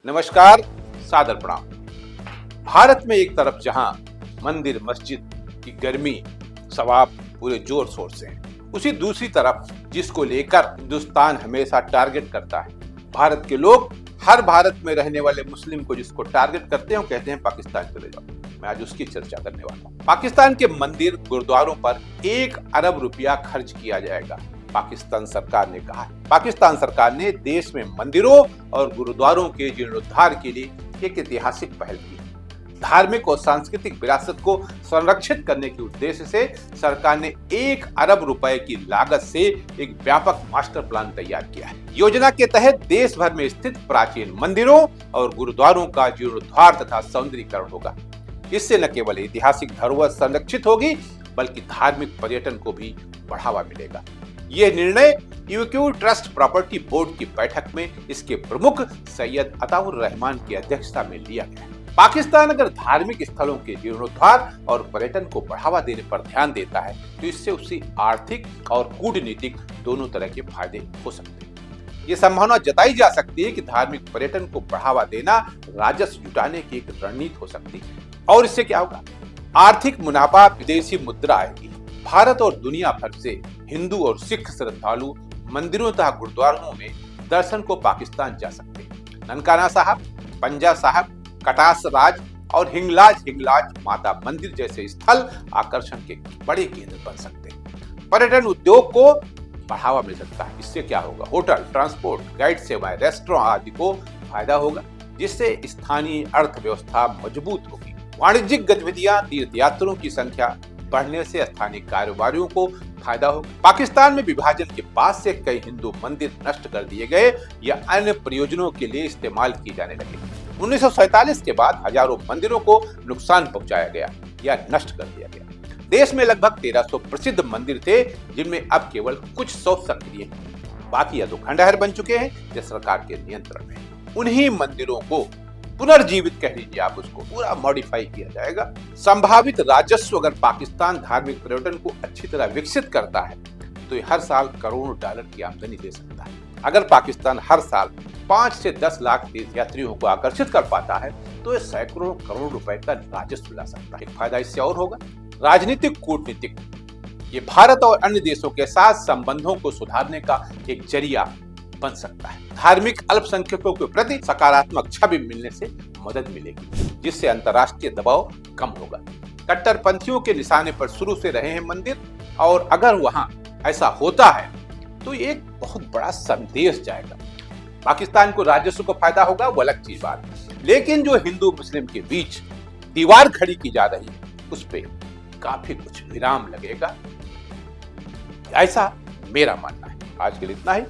नमस्कार, सादर प्रणाम। भारत में एक तरफ जहां मंदिर मस्जिद की गर्मी सवाब पूरे जोर शोर से है, उसी दूसरी तरफ जिसको लेकर हिंदुस्तान हमेशा टारगेट करता है, भारत के लोग हर भारत में रहने वाले मुस्लिम को जिसको टारगेट करते हैं, कहते हैं पाकिस्तान चले जाओ। मैं आज उसकी चर्चा करने वाला हूँ। पाकिस्तान के मंदिर गुरुद्वारों पर 1 अरब रुपया खर्च किया जाएगा, पाकिस्तान सरकार ने कहा है। पाकिस्तान सरकार ने देश में मंदिरों और गुरुद्वारों के जीर्णोद्धार के लिए एक ऐतिहासिक पहल की। धार्मिक और सांस्कृतिक विरासत को संरक्षित करने के उद्देश्य से सरकार ने 1 अरब रुपए की लागत से एक व्यापक मास्टर प्लान तैयार किया है। योजना के तहत देश भर में स्थित प्राचीन मंदिरों और गुरुद्वारों का जीर्णोद्धार तथा सौंदर्यीकरण होगा। इससे न केवल ऐतिहासिक धरोहर संरक्षित होगी, बल्कि धार्मिक पर्यटन को भी बढ़ावा मिलेगा। यह निर्णय यूक्यू ट्रस्ट प्रॉपर्टी बोर्ड की बैठक में इसके प्रमुख सैयद अताउर रहमान की अध्यक्षता में लिया गया। पाकिस्तान अगर धार्मिक स्थलों के जीर्णोद्धार और पर्यटन को बढ़ावा देने पर ध्यान देता है, तो इससे उसे आर्थिक और कूटनीतिक दोनों तरह के फायदे हो सकते हैं। ये संभावना जताई जा सकती है कि धार्मिक पर्यटन को बढ़ावा देना राजस्व जुटाने की एक रणनीति हो सकती है। और इससे क्या होगा? आर्थिक मुनाफा, विदेशी मुद्रा आएगी। भारत और दुनिया भर से हिंदू और सिख श्रद्धालु मंदिरों तथा गुरुद्वारों में दर्शन को पाकिस्तान जा सकते हैं। ननकाना साहब, पंजा साहब, कटास राज और हिंगलाज माता मंदिर जैसे स्थल आकर्षण के बड़े केंद्र बन सकते हैं। पर्यटन उद्योग को बढ़ावा मिल सकता है। इससे क्या होगा? होटल, ट्रांसपोर्ट, गाइड सेवाएं, रेस्टोरेंट आदि को फायदा होगा, जिससे स्थानीय अर्थव्यवस्था मजबूत होगी। वाणिज्यिक गतिविधियां, तीर्थयात्रियों की संख्या बढ़ने से स्थानीय कारोबारियों को फायदा होगा। पाकिस्तान में विभाजन के बाद से कई हिंदू मंदिर नष्ट कर दिए गए या अन्य प्रयोजनों के लिए इस्तेमाल किए जाने लगे। 1947 के बाद हजारों मंदिरों को नुकसान पहुंचाया गया या नष्ट कर दिया गया। देश में लगभग 1300 प्रसिद्ध मंदिर थे, जिनमें अब केवल कुछ 100 सक्रिय हैं। बाकी या तो खंडहर बन चुके हैं या सरकार के नियंत्रण में। उन्हीं मंदिरों को पुनर्जीवित कह लीजिए आप, उसको पूरा मॉडिफाई किया जाएगा। संभावित राजस्व अगर पाकिस्तान धार्मिक पर्यटन को अच्छी तरह विकसित करता है, तो ये हर साल करोड़ों डॉलर की आमदनी दे सकता है। अगर पाकिस्तान हर साल 5 से 10 लाख तीर्थयात्रियों को आकर्षित कर पाता है, तो ये सैकड़ों करोड़ रुपए का राजस्व ला सकता है। एक फायदा इससे और होगा, राजनीतिक कूटनीतिक। ये भारत और अन्य देशों के साथ संबंधों को सुधारने का एक जरिया बन सकता है। धार्मिक अल्पसंख्यकों के प्रति सकारात्मक छवि मिलने से मदद मिलेगी, जिससे अंतर्राष्ट्रीय दबाव कम होगा। कट्टरपंथियों के निशाने पर शुरू से रहे हैं मंदिर, और अगर वहां ऐसा होता है तो ये एक बहुत बड़ा संदेश जाएगा। पाकिस्तान को राजस्व को फायदा होगा, वो अलग चीज बात, लेकिन जो हिंदू मुस्लिम के बीच दीवार खड़ी की जा रही है, उस पे काफी कुछ विराम लगेगा, ऐसा मेरा मानना है। आज के लिए इतना ही।